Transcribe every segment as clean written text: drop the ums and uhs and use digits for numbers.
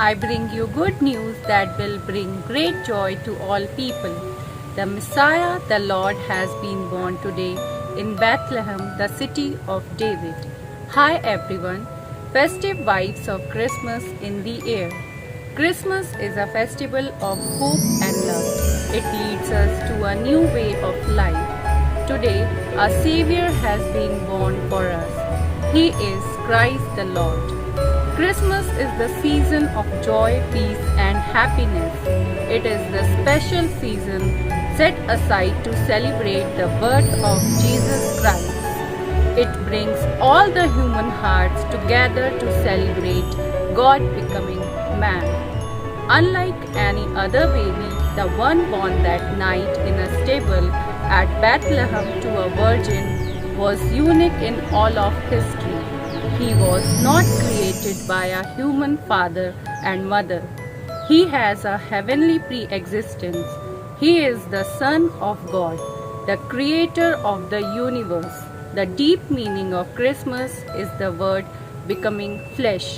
I bring you good news that will bring great joy to all people. The Messiah, the Lord, has been born today in Bethlehem, the city of David. Hi everyone, festive vibes of Christmas in the air. Christmas is a festival of hope and love. It leads us to a new way of life. Today, a Savior has been born for us. He is Christ the Lord. Christmas is the season of joy, peace and happiness. It is the special season set aside to celebrate the birth of Jesus Christ. It brings all the human hearts together to celebrate God becoming man. Unlike any other baby, the one born that night in a stable at Bethlehem to a virgin was unique in all of history. He was not created by a human father and mother. He has a heavenly pre-existence. He is the Son of God, the creator of the universe. The deep meaning of Christmas is the word becoming flesh.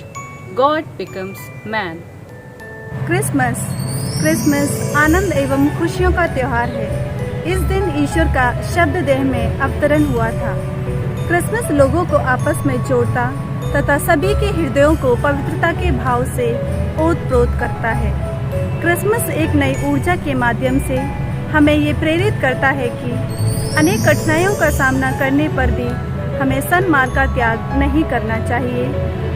God becomes man. Christmas आनंद एवं खुशियों का त्योहार है। इस दिन ईश्वर का शब्द देह में अवतरण हुआ था। क्रिसमस लोगों को आपस में जोड़ता तथा सभी के हृदयों को पवित्रता के भाव से ओत-प्रोत करता है। क्रिसमस एक नई ऊर्जा के माध्यम से हमें ये प्रेरित करता है कि अनेक कठिनाइयों का सामना करने पर भी हमें सन्मार्ग का त्याग नहीं करना चाहिए,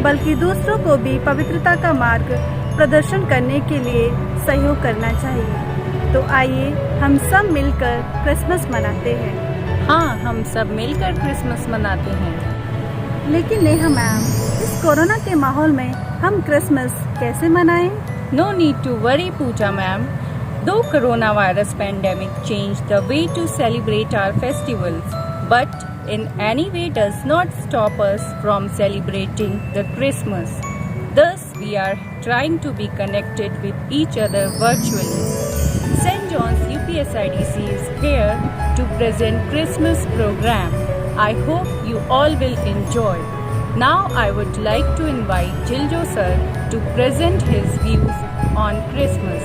बल्कि दूसरों को भी पवित्रता का मार्ग प्रदर्शन करने के लिए सहयोग करना चाहिए। तो आइए हम सब मिलकर क्रिसमस मनाते हैं। हाँ, हम सब मिलकर क्रिसमस मनाते हैं। लेकिन नेहा मैम, इस कोरोना के माहौल में हम क्रिसमस कैसे मनाएं? No need to worry, Pooja ma'am. Though coronavirus pandemic changed the way to celebrate our festivals, but in any way does not stop us from celebrating the Christmas. Thus, we are trying to be connected with each other virtually. St. John's UPSIDC is here to present Christmas program. I hope you all will enjoy. Now I would like to invite Jiljo sir to present his views on Christmas.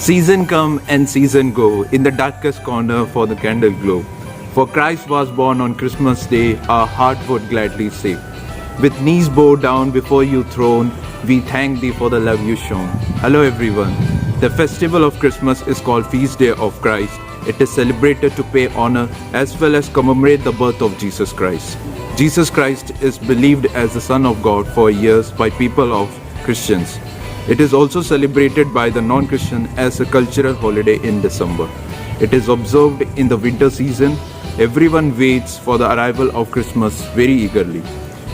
Season come and season go, in the darkest corner for the candle glow. For Christ was born on Christmas Day, our heart would gladly say. With knees bowed down before you throne, we thank thee for the love you shown. Hello everyone. The festival of Christmas is called Feast Day of Christ. It is celebrated to pay honor as well as commemorate the birth of Jesus Christ. Jesus Christ is believed as the Son of God for years by people of Christians. It is also celebrated by the non-Christian as a cultural holiday in December. It is observed in the winter season. Everyone waits for the arrival of Christmas very eagerly.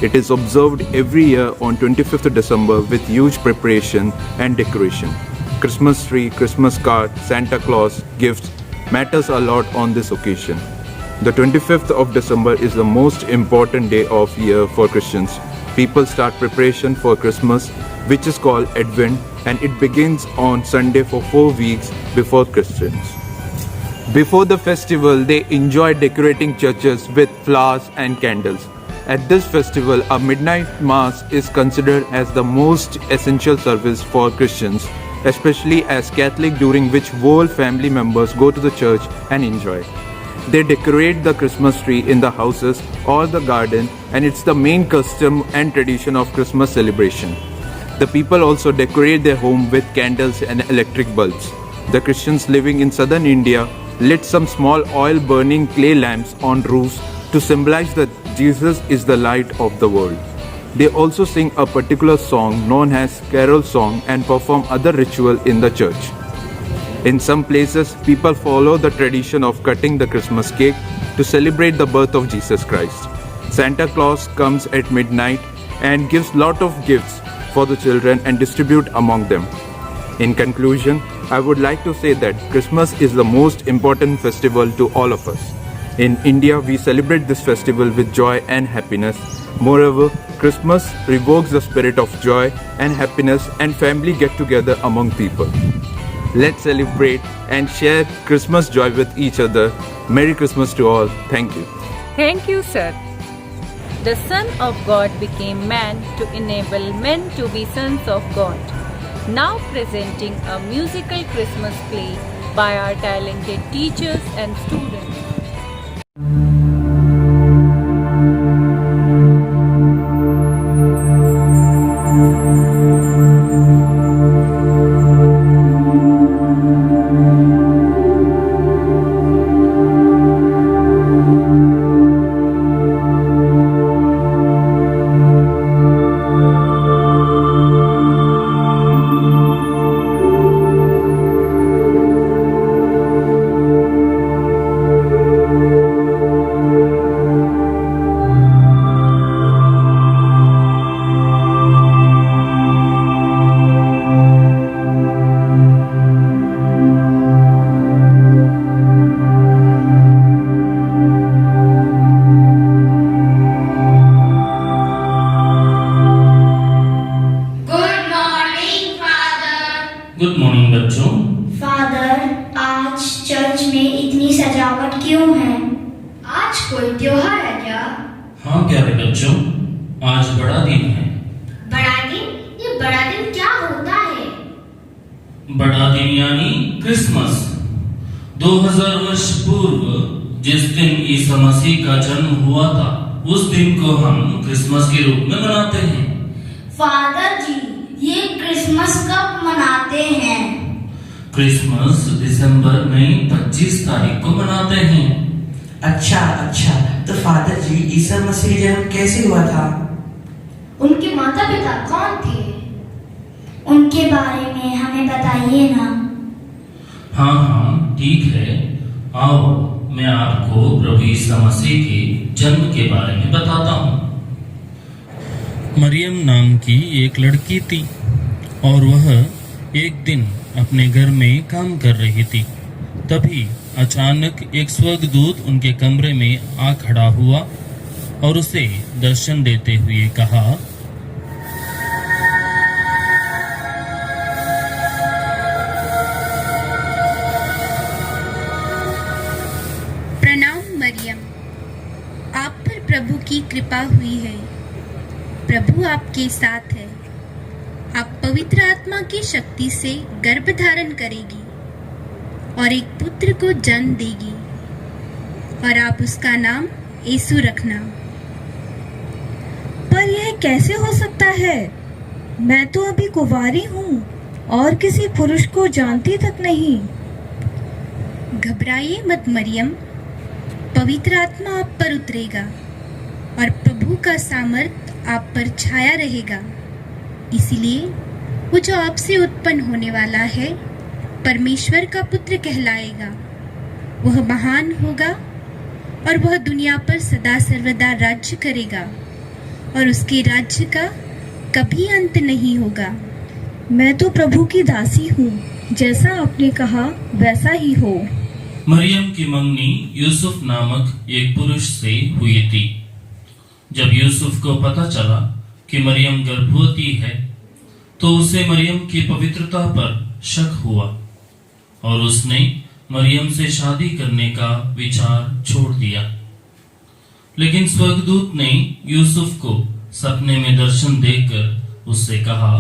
It is observed every year on 25th December with huge preparation and decoration. Christmas tree, Christmas card, Santa Claus, gifts matters a lot on this occasion. The 25th of December is the most important day of year for Christians. People start preparation for Christmas, which is called Advent, and it begins on Sunday for 4 weeks before Christians. Before the festival, they enjoy decorating churches with flowers and candles. At this festival, a midnight mass is considered as the most essential service for Christians, especially as Catholic, during which whole family members go to the church and enjoy. They decorate the Christmas tree in the houses or the garden, and it's the main custom and tradition of Christmas celebration. The people also decorate their home with candles and electric bulbs. The Christians living in southern India lit some small oil-burning clay lamps on roofs to symbolize that Jesus is the light of the world. They also sing a particular song known as carol song and perform other ritual in the church. In some places, people follow the tradition of cutting the Christmas cake to celebrate the birth of Jesus Christ. Santa Claus comes at midnight and gives lot of gifts for the children and distribute among them. In conclusion, I would like to say that Christmas is the most important festival to all of us. In India, we celebrate this festival with joy and happiness. Moreover, Christmas evokes the spirit of joy and happiness and family get together among people. Let's celebrate and share Christmas joy with each other. Merry Christmas to all. Thank you. Thank you, sir. The Son of God became man to enable men to be sons of God. Now presenting a musical Christmas play by our talented teachers and students. Good morning बच्चों। Father, आज church में इतनी सजावट क्यों है? आज कोई त्योहार है क्या? हाँ प्यारे बच्चों, आज बड़ा दिन है। बड़ा दिन? ये बड़ा दिन क्या होता है? बड़ा दिन यानी क्रिसमस। 2000 वर्ष पूर्व जिस दिन ईसा मसीह का जन्म हुआ था, उस दिन को हम क्रिसमस के रूप में मनाते हैं। फादर जी, ये क्रिसमस कब मनाते हैं? क्रिसमस दिसंबर में 25 तारीख को मनाते हैं। अच्छा, तो फादर जी, ईसा मसीह जन्म कैसे हुआ था? उनके माता पिता कौन थे? उनके बारे में हमें बताइए ना। हाँ, ठीक है। आओ, मैं आपको प्रभु ईसा मसीह के जन्म के बारे में बताता हूँ। मरियम नाम की एक लड़की थी और वह एक दिन अपने घर में काम कर रही थी। तभी अचानक एक स्वर्गदूत उनके कमरे में आ खड़ा हुआ और उसे दर्शन देते हुए कहा, प्रणाम मरियम, आप पर प्रभु की कृपा हुई है। प्रभु आपके साथ है। आप पवित्र आत्मा की शक्ति से गर्भ धारण करेगी और एक पुत्र को जन्म देगी और आप उसका नाम यीशु रखना। पर यह कैसे हो सकता है? मैं तो अभी कुंवारी हूँ और किसी पुरुष को जानती तक नहीं। घबराइए मत मरियम, पवित्र आत्मा आप पर उतरेगा और प्रभु का सामर्थ आप पर छाया रहेगा। इसीलिए वो जो आपसे उत्पन्न होने वाला है परमेश्वर का पुत्र कहलाएगा। वह महान होगा और वह दुनिया पर सदा सर्वदा राज्य करेगा और उसके राज्य का कभी अंत नहीं होगा। मैं तो प्रभु की दासी हूँ, जैसा आपने कहा वैसा ही हो। मरियम की मंगनी यूसुफ नामक एक पुरुष से हुई थी। जब यूसुफ को पता चला कि मरियम गर्भवती है, तो उसे मरियम की पवित्रता पर शक हुआ और उसने मरियम से शादी करने का विचार छोड़ दिया। लेकिन स्वर्गदूत ने यूसुफ को सपने में दर्शन देकर उससे कहा,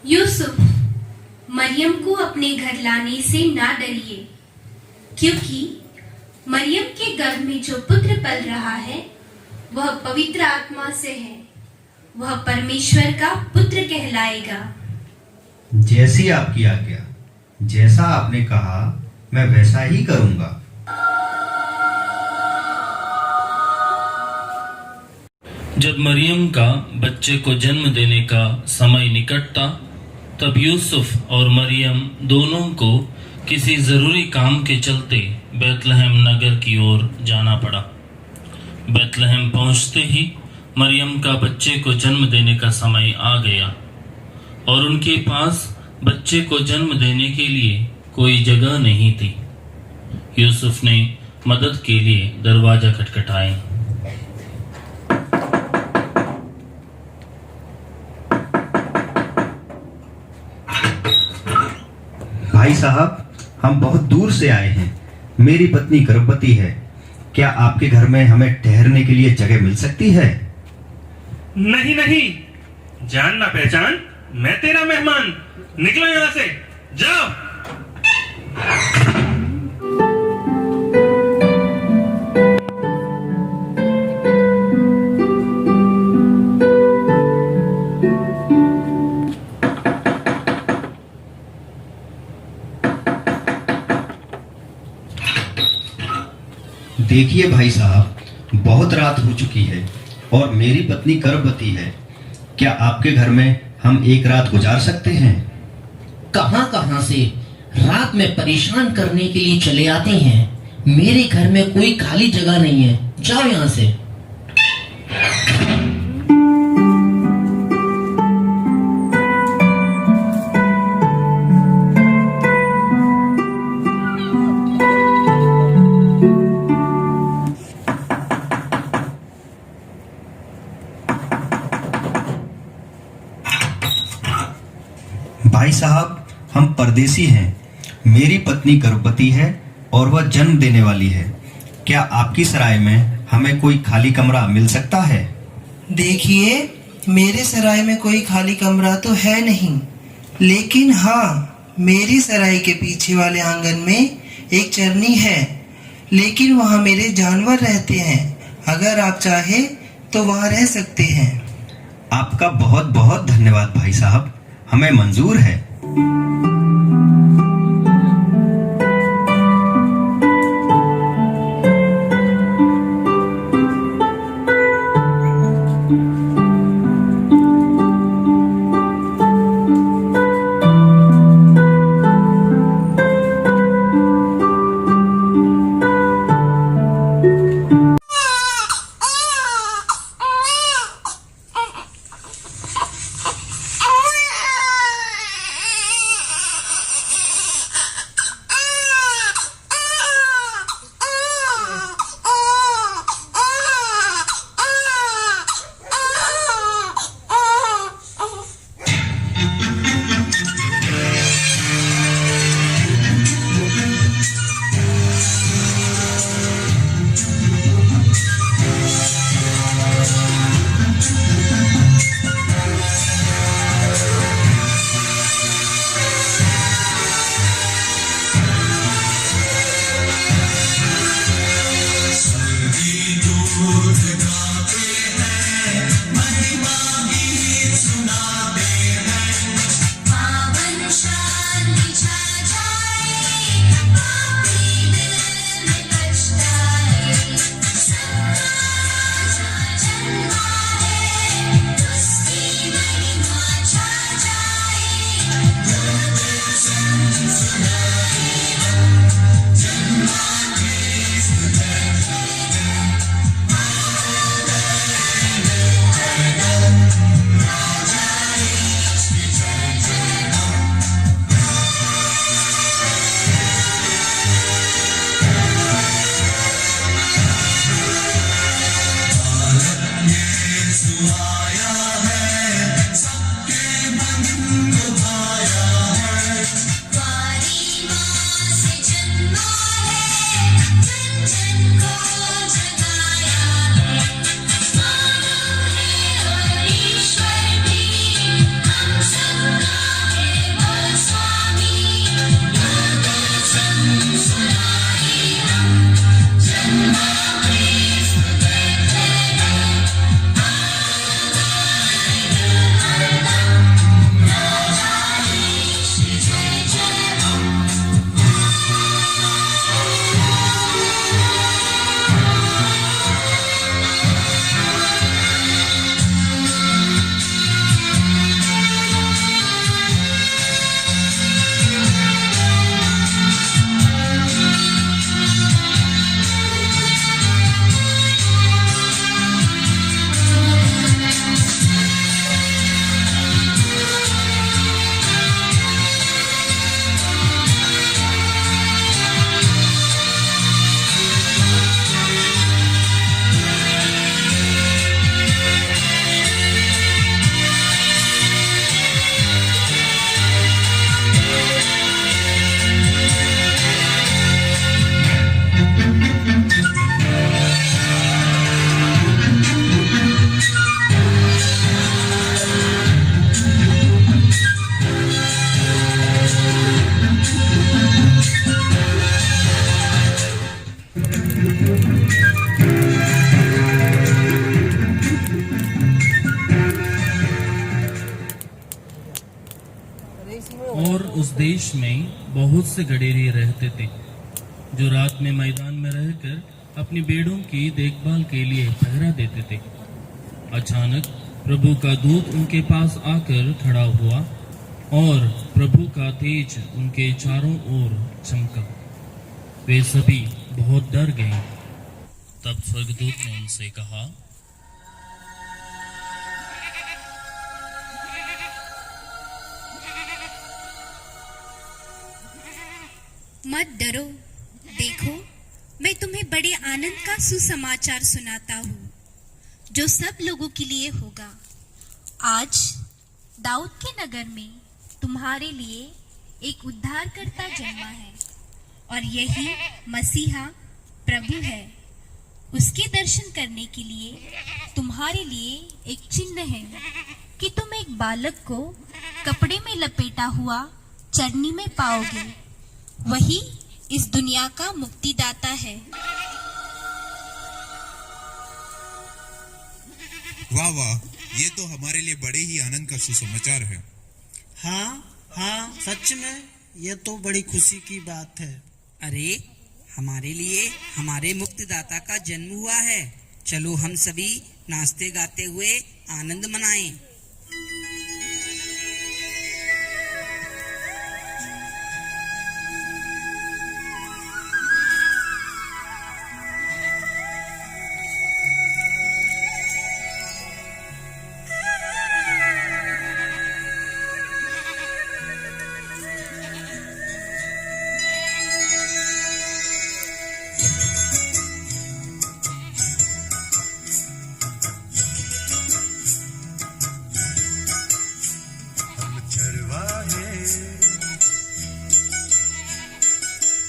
यूसुफ, मरियम को अपने घर लाने से ना डरिए, क्योंकि मरियम के गर्भ में जो पुत्र पल रहा है वह पवित्र आत्मा से है। वह परमेश्वर का पुत्र कहलाएगा। जैसी आपकी आज्ञा, जैसा आपने कहा मैं वैसा ही करूंगा। जब मरियम का बच्चे को जन्म देने का समय निकट था, तब यूसुफ और मरियम दोनों को किसी जरूरी काम के चलते बैतलहम नगर की ओर जाना पड़ा। बैतलहम पहुंचते ही मरियम का बच्चे को जन्म देने का समय आ गया और उनके पास बच्चे को जन्म देने के लिए कोई जगह नहीं थी। यूसुफ ने मदद के लिए दरवाजा खटखटाया। भाई साहब, हम बहुत दूर से आए हैं। मेरी पत्नी गर्भवती है। क्या आपके घर में हमें ठहरने के लिए जगह मिल सकती है? नहीं नहीं, जान ना पहचान, मैं तेरा मेहमान। निकलो यहाँ से, जाओ। देखिए भाई साहब, बहुत रात हो चुकी है और मेरी पत्नी गर्भवती है। क्या आपके घर में हम एक रात गुजार सकते हैं? कहां से रात में परेशान करने के लिए चले आते हैं। मेरे घर में कोई खाली जगह नहीं है, जाओ यहाँ से। भाई साहब, हम परदेसी हैं। मेरी पत्नी गर्भवती है और वह जन्म देने वाली है। क्या आपकी सराय में हमें कोई खाली कमरा मिल सकता है? देखिए, मेरे सराय में कोई खाली कमरा तो है नहीं, लेकिन हाँ, मेरी सराय के पीछे वाले आंगन में एक चरनी है, लेकिन वहाँ मेरे जानवर रहते हैं। अगर आप चाहे तो वहाँ रह सकते हैं। आपका बहुत बहुत धन्यवाद भाई साहब, हमें मंजूर है। देश में बहुत से गडेरिए रहते थे जो रात में मैदान में रहकर अपनी भेड़ों की देखभाल के लिए पहरा देते थे। अचानक प्रभु का दूत उनके पास आकर खड़ा हुआ और प्रभु का तेज उनके चारों ओर चमका। वे सभी बहुत डर गए। तब स्वर्गदूत ने उनसे कहा, मत डरो, देखो मैं तुम्हें बड़े आनंद का सुसमाचार सुनाता हूँ जो सब लोगों के लिए होगा। आज दाऊद के नगर में तुम्हारे लिए एक उद्धारकर्ता जन्मा है और यही मसीहा प्रभु है। उसके दर्शन करने के लिए तुम्हारे लिए एक चिन्ह है कि तुम एक बालक को कपड़े में लपेटा हुआ चरनी में पाओगे। वही इस दुनिया का मुक्तिदाता है। वाह वाह, ये तो हमारे लिए बड़े ही आनंद का सुसमाचार है। हाँ, सच में ये तो बड़ी खुशी की बात है। अरे हमारे लिए हमारे मुक्तिदाता का जन्म हुआ है। चलो हम सभी नाचते गाते हुए आनंद मनाएं।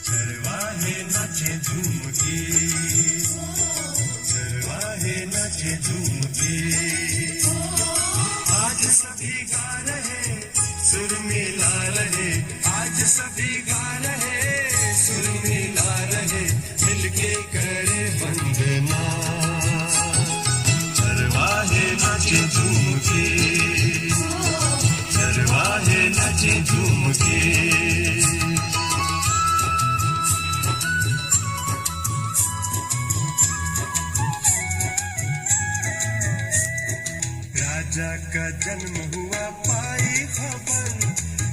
चरवाहे नाचे झूम के, चरवाहे नाचे झूम के। आज सभी गा रहे सुर मिला रहे, आज सभी गा रहे सुर मिला रहे, मिलके करे वंदना। चरवाहे नाचे झूम के, चरवाहे नाचे झूम के। राजा का जन्म हुआ पाई खबर,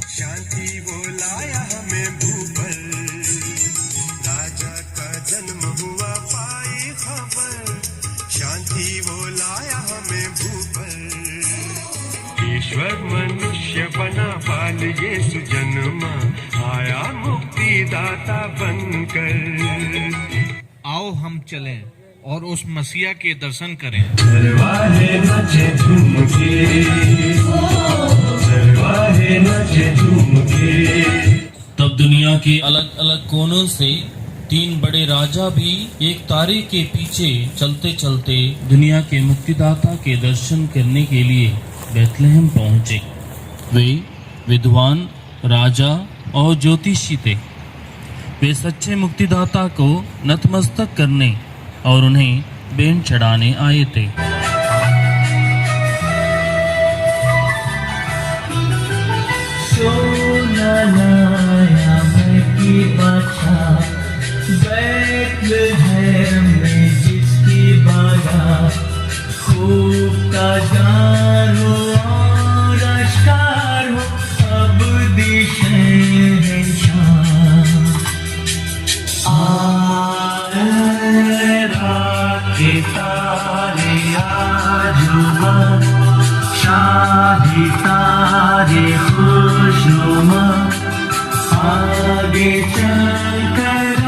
शांति वो लाया हमें भूपर। राजा का जन्म हुआ पाई खबर, शांति वो लाया हमें भूपर। ईश्वर मनुष्य बना बाल यीशु जन्मा, आया मुक्तिदाता बनकर। आओ हम चलें और उस मसीहा के दर्शन करें। चरवाहे नाचे झूम के, चरवाहे नाचे झूम के। तब दुनिया के अलग अलग कोनों से 3 बड़े राजा भी एक तारे के पीछे चलते चलते दुनिया के मुक्तिदाता के दर्शन करने के लिए बैतलहम पहुंचे। वे विद्वान राजा और ज्योतिषी थे। वे सच्चे मुक्तिदाता को नतमस्तक करने और उन्हें भेंट चढ़ाने आए थे। सोना लाया मैं की बादशाह, बैतलहम में जिसकी बारात, खूब का गान हो और अश्कार हो, अब दी शहंशाह। के तारे आजुमा, शाही तारे खुशनुमा, आगे चलकर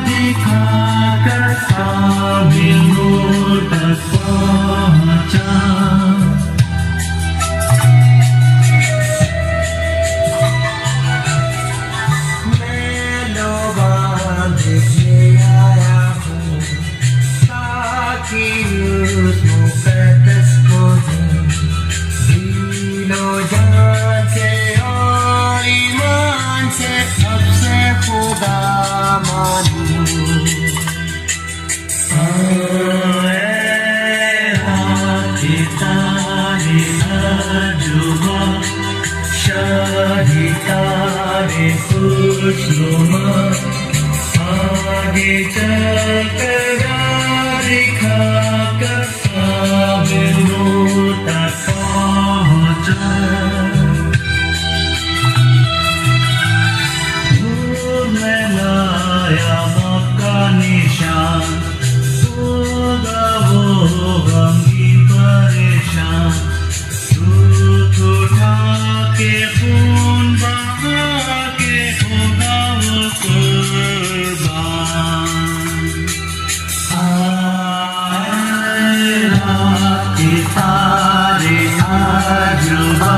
दिखाकर काबिल तक पहुंचा। मैं लोबान देखने आया हूँ ताकि उस मुकद्दस को दिलो जान से और ईमान से सबसे खुदा मानूं। शाही तारे सारे खुशनुमा आगे चलकर दिखाकर काबिलों तक पहुंचा। मैं लाया मौका निशान होगा वो गमगीन परेशान दूध उठा के खून बहा के होगा वो कुर्बान। आए रात के तारे आजुबा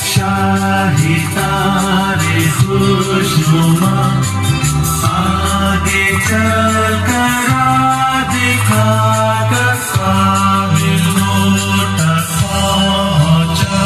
शाही तारे खुशनुमा आगे चलकर दिखाकर काबिलों तक पहुंचा।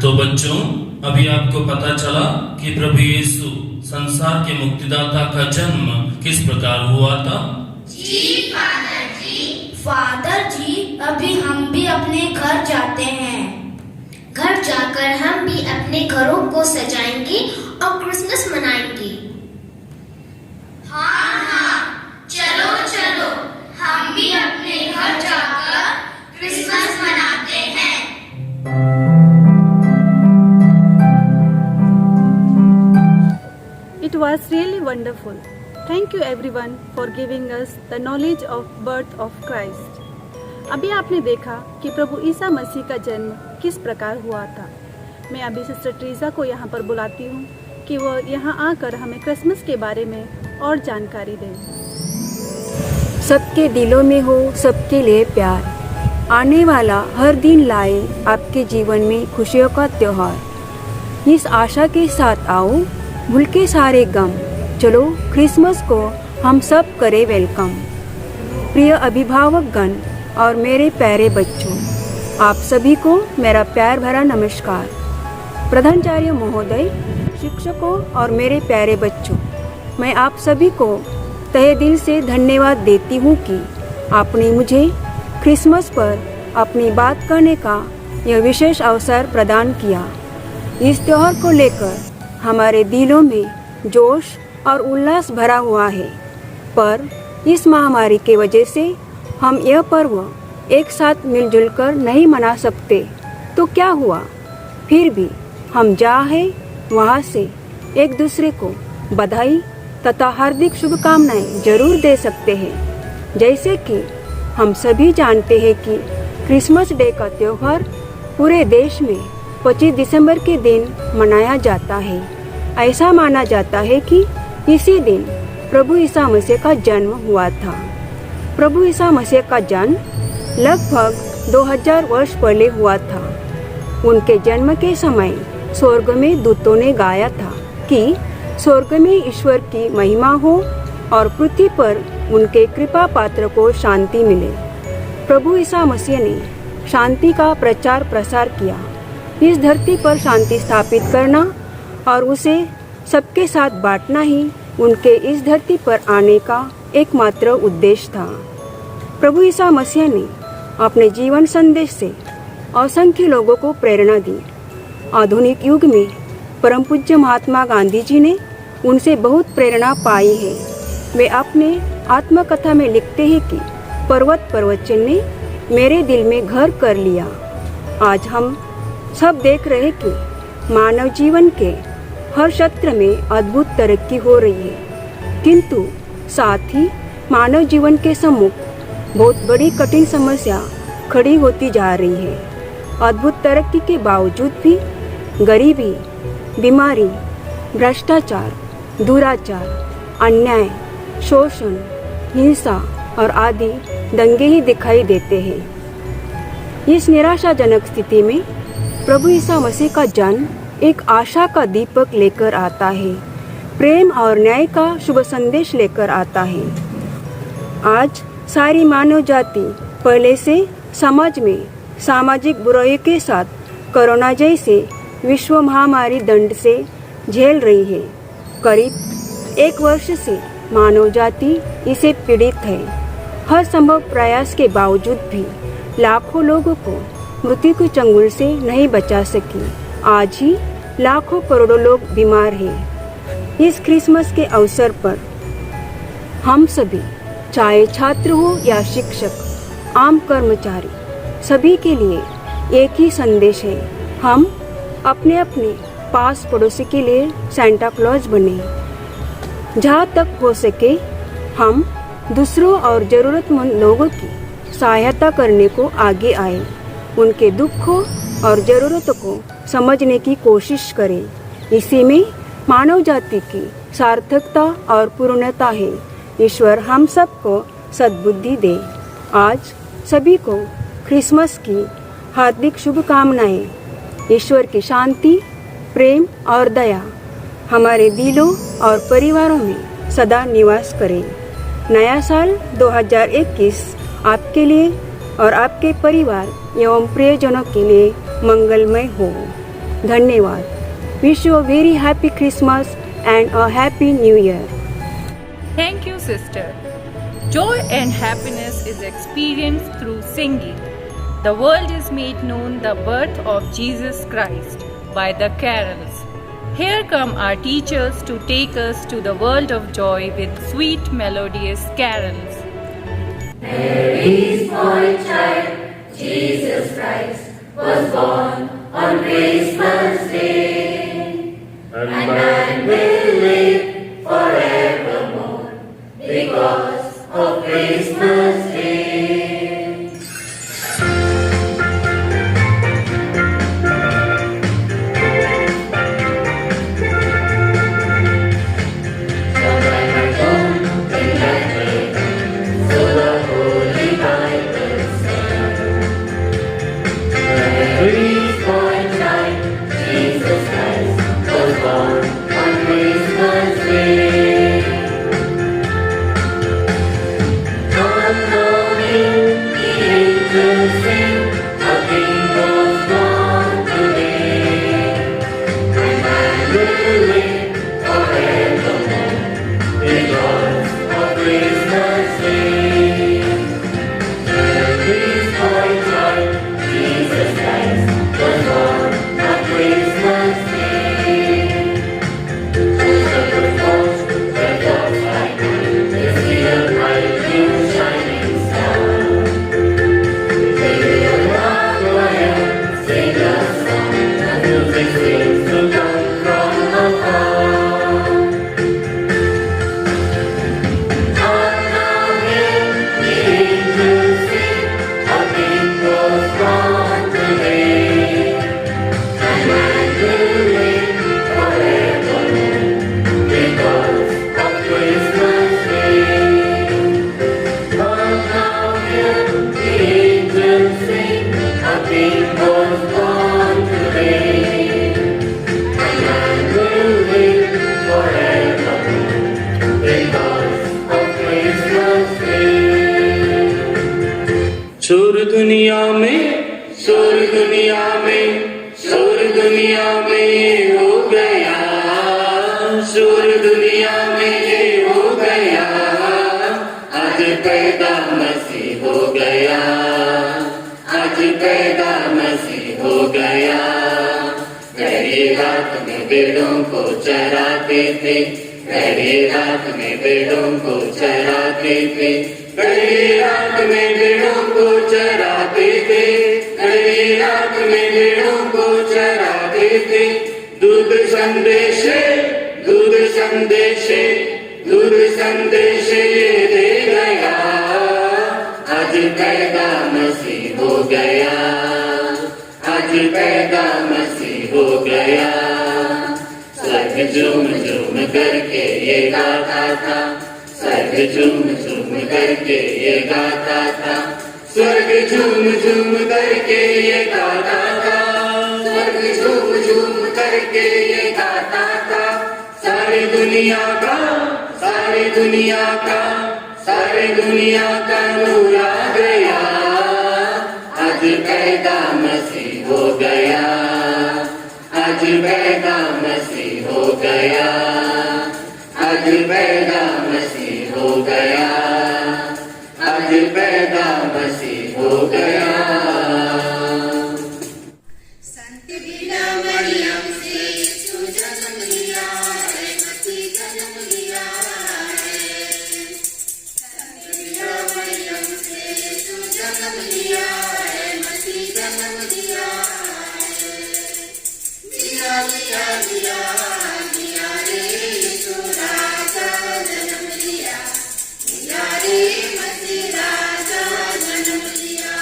तो बच्चों, अभी आपको पता चला कि प्रभु यीशु संसार के मुक्तिदाता का जन्म किस प्रकार हुआ था। जी फादर जी। फादर जी, अभी हम भी अपने घर जाते हैं। घर जाकर हम भी अपने घरों को सजाएंगे और क्रिसमस मनाएंगे। हाँ हाँ, चलो चलो, हम भी अपने घर जाकर क्रिसमस मनाते हैं। It was really wonderful. Thank you everyone for giving us the knowledge of birth of Christ. अभी आपने देखा कि प्रभु ईसा मसीह का जन्म किस प्रकार हुआ था। मैं अभी सिस्टर ट्रीजा को यहाँ पर बुलाती हूँ कि वो यहाँ आकर हमें क्रिसमस के बारे में और जानकारी दें। सबके दिलों में हो सबके लिए प्यार, आने वाला हर दिन लाए आपके जीवन में खुशियों का त्योहार। इस आशा के साथ आओ, भूल के सारे गम, चलो क्रिसमस को हम सब करें वेलकम। प्रिय अभिभावक गण और मेरे प्यारे बच्चों, आप सभी को मेरा प्यार भरा नमस्कार। प्रधानाचार्य महोदय, शिक्षकों और मेरे प्यारे बच्चों, मैं आप सभी को तहे दिल से धन्यवाद देती हूँ कि आपने मुझे क्रिसमस पर अपनी बात करने का यह विशेष अवसर प्रदान किया। इस त्योहार को लेकर हमारे दिलों में जोश और उल्लास भरा हुआ है, पर इस महामारी के वजह से हम यह पर्व एक साथ मिलजुल कर नहीं मना सकते। तो क्या हुआ, फिर भी हम जहाँ हैं वहाँ से एक दूसरे को बधाई तथा हार्दिक शुभकामनाएं जरूर दे सकते हैं। जैसे कि हम सभी जानते हैं कि क्रिसमस डे का त्योहार पूरे देश में 25 दिसंबर के दिन मनाया जाता है। ऐसा माना जाता है कि इसी दिन प्रभु ईसा मसीह का जन्म हुआ था। प्रभु ईसा मसीह का जन्म लगभग 2000 वर्ष पहले हुआ था। उनके जन्म के समय स्वर्ग में दूतों ने गाया था कि स्वर्ग में ईश्वर की महिमा हो और पृथ्वी पर उनके कृपा पात्र को शांति मिले। प्रभु ईसा मसीह ने शांति का प्रचार प्रसार किया। इस धरती पर शांति स्थापित करना और उसे सबके साथ बांटना ही उनके इस धरती पर आने का एकमात्र उद्देश्य था। प्रभु ईसा मसीह ने अपने जीवन संदेश से असंख्य लोगों को प्रेरणा दी। आधुनिक युग में परम पूज्य महात्मा गांधी जी ने उनसे बहुत प्रेरणा पाई है। वे अपने आत्मकथा में लिखते हैं कि पर्वत पर्वतचन ने मेरे दिल में घर कर लिया। आज हम सब देख रहे कि मानव जीवन के हर क्षेत्र में अद्भुत तरक्की हो रही है, किंतु साथ ही मानव जीवन के सम्मुख बहुत बड़ी कठिन समस्या खड़ी होती जा रही है। अद्भुत तरक्की के बावजूद भी गरीबी, बीमारी, भ्रष्टाचार, दुराचार, अन्याय, शोषण, हिंसा और आदि दंगे ही दिखाई देते हैं। इस निराशाजनक स्थिति में प्रभु ईसा मसीह का जन्म एक आशा का दीपक लेकर आता है, प्रेम और न्याय का शुभ संदेश लेकर आता है। आज सारी मानव जाति पहले से समाज में सामाजिक बुराइयों के साथ कोरोना जैसे विश्व महामारी दंड से झेल रही है। करीब 1 वर्ष से मानव जाति इसे पीड़ित है। हर संभव प्रयास के बावजूद भी लाखों लोगों को मृत्यु के चंगुल से नहीं बचा सकी। आज ही लाखों करोड़ों लोग बीमार हैं। इस क्रिसमस के अवसर पर हम सभी, चाहे छात्र हो या शिक्षक, आम कर्मचारी, सभी के लिए एक ही संदेश है। हम अपने अपने पास पड़ोसी के लिए सांता क्लॉज बने। जहाँ तक हो सके हम दूसरों और ज़रूरतमंद लोगों की सहायता करने को आगे आए। उनके दुखों और ज़रूरतों को समझने की कोशिश करें। इसी में मानव जाति की सार्थकता और पूर्णता है। ईश्वर हम सबको सद्बुद्धि दे। आज सभी को क्रिसमस की हार्दिक शुभकामनाएं। ईश्वर की शांति, प्रेम और दया हमारे दिलों और परिवारों में सदा निवास करे। नया साल 2021 आपके लिए और आपके परिवार एवं प्रियजनों के लिए मंगलमय हो। धन्यवाद। Wish you a very happy Christmas and a happy new year. Thank you, sister. Joy and happiness is experienced through singing. The world is made known the birth of Jesus Christ by the carols. Here come our teachers to take us to the world of joy with sweet melodious carols. Mary's boy child, Jesus Christ, was born on Christmas Day, and man will live forevermore because of Christmas Day. शोर दुनिया में, शोर दुनिया में, शोर दुनिया में ये हो गया, शोर दुनिया में ये हो गया, आज पैदा मसीह हो गया, आज पैदा मसीह हो गया। गहरी रात में भेड़ों को चराते थे, गहरी रात में भेड़ों को चराते थे, गहरी रात में भेड़ों को चराते थे, गहरी रात में भेड़ों को चराते थे। दूध संदेशे, दूध संदेशे, दूध संदेशे ये दे गया, आज पैदा मसीह हो गया, आज पैदा मसीह हो गया। स्वर्ग झूम झूम करके ये गाता था, स्वर्ग झूम झूम करके ये गाता था, स्वर्ग झूम झूम करके ये गाता था, स्वर्ग झूम झूम करके ये गाता था। सारी दुनिया का, सारी दुनिया का, सारी दुनिया का नूर आ गया, आज पैदा मसीह हो गया, आज पैदा मसीह हो गया, आज पैदा मसीह हो गया, आज पैदा मसीह हो गया। संत बिना मरियम से यीशु जन्म लिया है, मसीह जन्म लिया है। संत बिना मरियम से यीशु जन्म लिया है, मसीह जन्म लिया है। लिया लिया लिया लिया रे यीशु राजा जन्म लिया, लिया रे मसीह राजा जन्म लिया।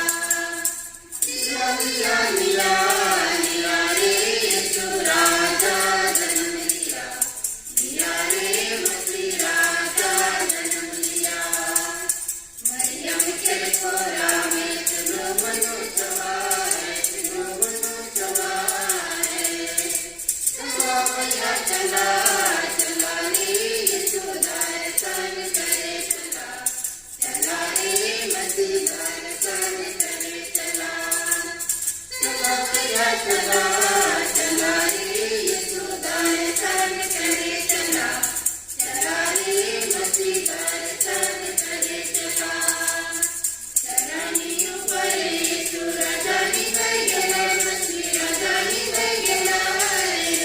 लिया लिया लिया लिया रे यीशु राजा जन्म लिया, लिया रे मसीह राजा जन्म लिया। मरियम के कोरा में चलो मनो सवार, चलो मनो सवार। चला भैया चला, चला रे यीशु दर्शन करे चला, चला रे मसीह दर्शन करे चला। चला भैया चला, चला रे यीशु दर्शन करे चला, चला रे मसीह दर्शन करे चला। चरणी ऊपर यीशु राजानी बैगना, मसीह राजानी बैगना रे।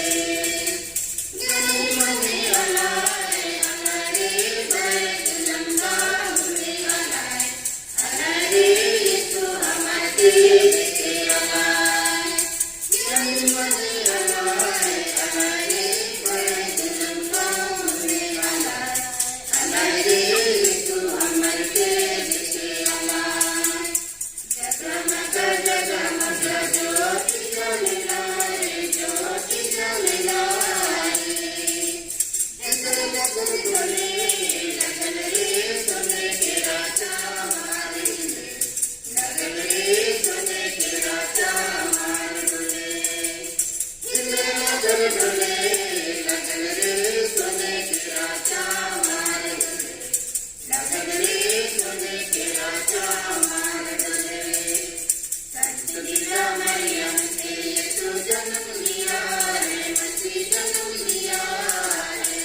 गली मने अलाए अलाए बैग लंबा हुए अलाए, अलाए यीशु हमारे देखे अलाए। गली मने अलाए अलाए बैग लंबा हुए अलाए, अलाए यीशु हमारे देखे अलाए। जगमग जगमग ज्योति जलाए, ज्योति जलाए। जगमग डोले लगल रे सोने के राजा हमारे डोले, लगल रे सोने के राजा हमारे डोले। जगमग डोले लगल रे सोने के राजा हमारे डोले, लगल रे सोने के राजा हमारे डोले। संत बिना मरियम से यीशु जन्म लिया है, मसीह जन्म लिया है।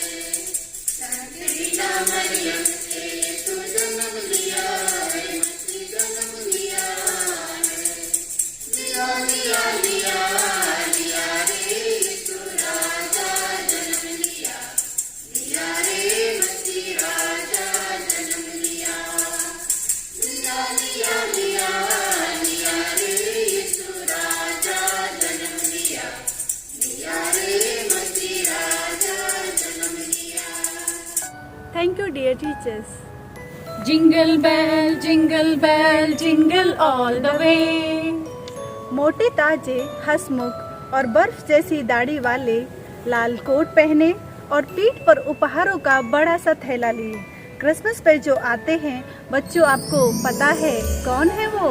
संत बिना मरियम से यीशु जन्म लिया है, मसीह जन्म लिया है। लिया लिया लिया लिया रे यीशु राजा जन्म लिया, लिया रे मसीह राजा जन्म लिया। लिया लिया लिया लिया रे यीशु राजा जन्म लिया, लिया रे मसीह राजा जन्म लिया। Thank you, dear teachers. Jingle bell, jingle all the way. मोटे ताजे, हंसमुख और बर्फ जैसी दाढ़ी वाले लाल कोट पहने और पीठ पर उपहारों का बड़ा सा थैला लिए क्रिसमस पे जो आते हैं, बच्चों आपको पता है कौन है वो?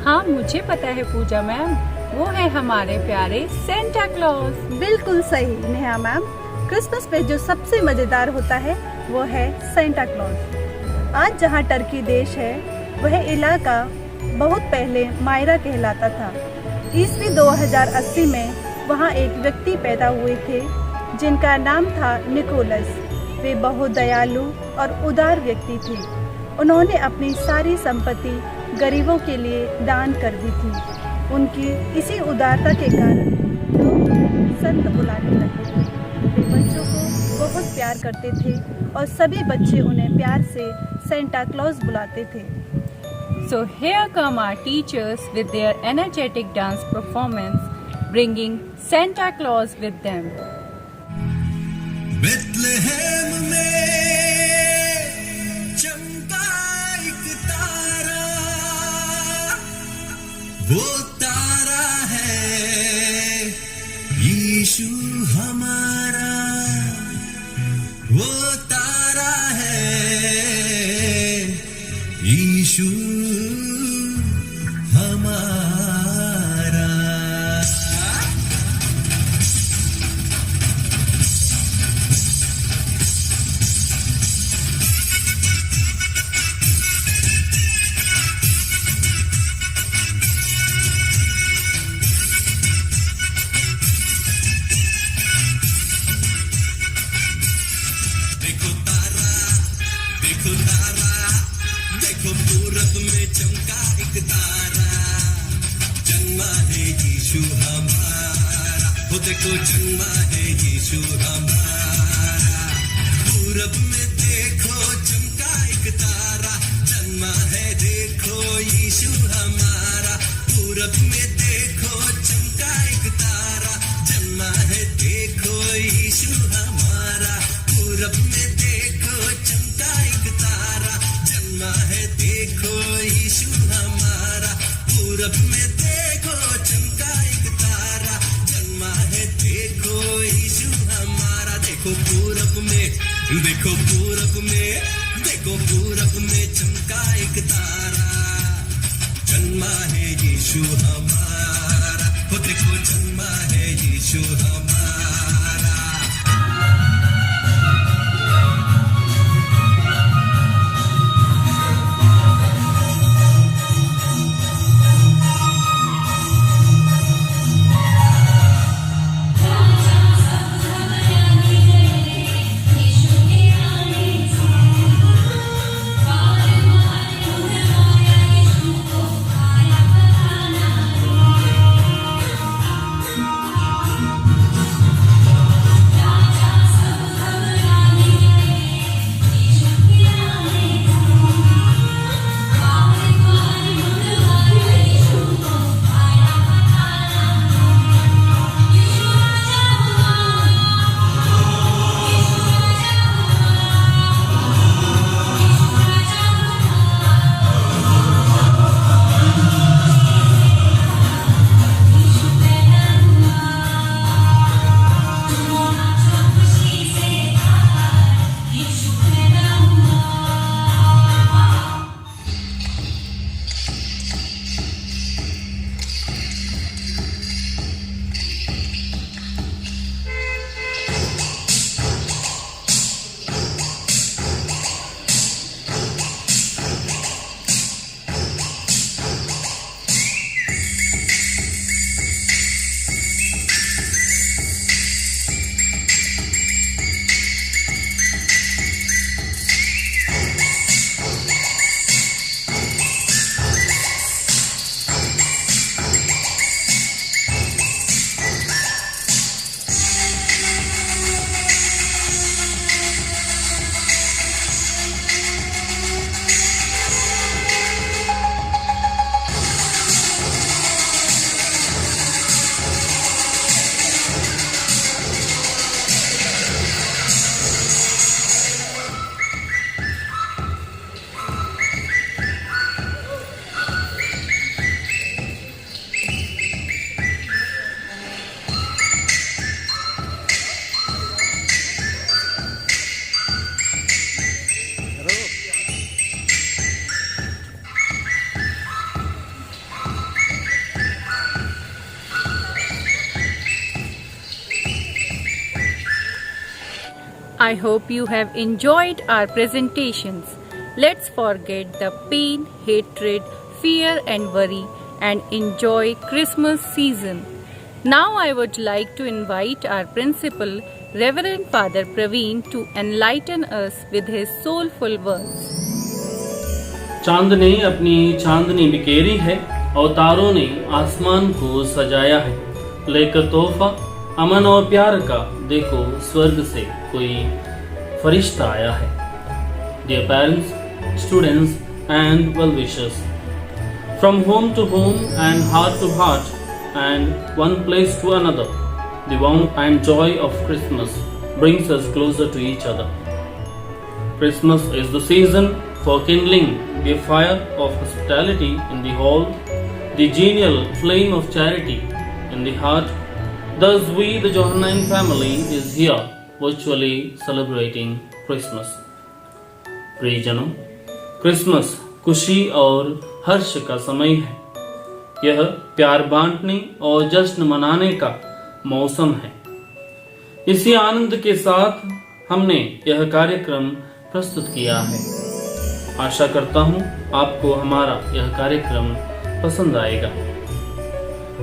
हाँ, मुझे पता है पूजा मैम, वो है हमारे प्यारे सेंटा क्लॉज। बिल्कुल सही नेहा मैम। क्रिसमस पे जो सबसे मजेदार होता है वो है सेंटा क्लॉज। आज जहाँ टर्की देश है, वह इलाका बहुत पहले मायरा कहलाता था। ईस्वी 2080 में वहाँ एक व्यक्ति पैदा हुए थे जिनका नाम था निकोलस। वे बहुत दयालु और उदार व्यक्ति थे। उन्होंने अपनी सारी संपत्ति गरीबों के लिए दान कर दी थी। उनकी इसी उदारता के कारण लोग संत बुलाने लगे थे। वे बच्चों को बहुत प्यार करते थे और सभी बच्चे उन्हें प्यार से सेंटा क्लॉज बुलाते थे। So here come our teachers with their energetic dance performance, bringing Santa Claus with them. Bethlehem में चमका एक तारा, वो तारा है यीशु हमारा, वो तारा है यीशु हमारा। देखो पूरब में चमका एक तारा, जन्मा है यीशु हमारा। वो देखो जन्मा है यीशु हमारा। पूरब में देखो चमका एक तारा, जन्मा है देखो यीशु हमारा। पूरब में देखो चमका एक तारा, जन्मा है देखो यीशु हमारा। पूरब में देखो चमका एक तारा, जन्मा है देखो यीशु हमारा। पूरब में देखो चमका एक तारा, जन्मा है देखो यीशु हमारा। देखो पूरब में, देखो पूरब में, देखो पूरब में चमका एक तारा, जन्मा है यीशु हमारा। वो देखो जन्मा है यीशु हमारा। I hope you have enjoyed our presentations. Let's forget the pain, hatred, fear and worry and enjoy Christmas season. Now I would like to invite our principal, Reverend Father Praveen, to enlighten us with his soulful words. चांद ने अपनी चांदनी बिखेरी है और तारों ने आसमान को सजाया है। लेकर तोहफा अमन और प्यार का, देखो स्वर्ग से कोई फरिश्ता आया है। Dear parents, students and well-wishers, from home to home and heart to heart and one place to another, the warmth and joy of Christmas brings us closer to each other. Christmas is the season for kindling the fire of hospitality in the hall, the genial flame of charity in the heart. Thus we, the Johannine family, is here virtually celebrating Christmas. प्रियजनों, Christmas खुशी और हर्ष का समय है। यह प्यार बांटने और जश्न मनाने का मौसम है। इसी आनंद के साथ हमने यह कार्यक्रम प्रस्तुत किया है। आशा करता हूँ आपको हमारा यह कार्यक्रम पसंद आएगा।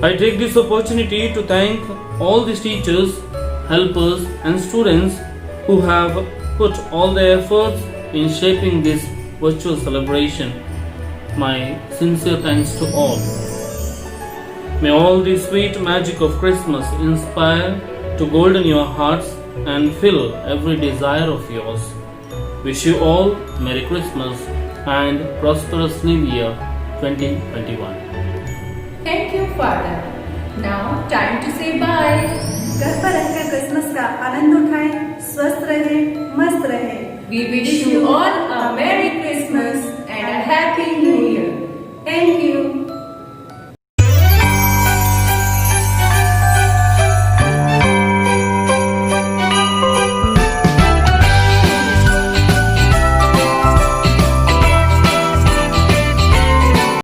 I take this opportunity to thank all these teachers, helpers and students who have put all their efforts in shaping this virtual celebration my sincere thanks to all. May all the sweet magic of Christmas inspire to golden your hearts and fill every desire of yours. Wish you all Merry Christmas and prosperous New Year 2021. Thank you, Father. Now, time to say bye. घर पर रहकर Christmas का आनंद उठाएं, स्वस्थ रहें, मस्त रहें। We wish you all a Merry Christmas and a Happy New Year. Thank you.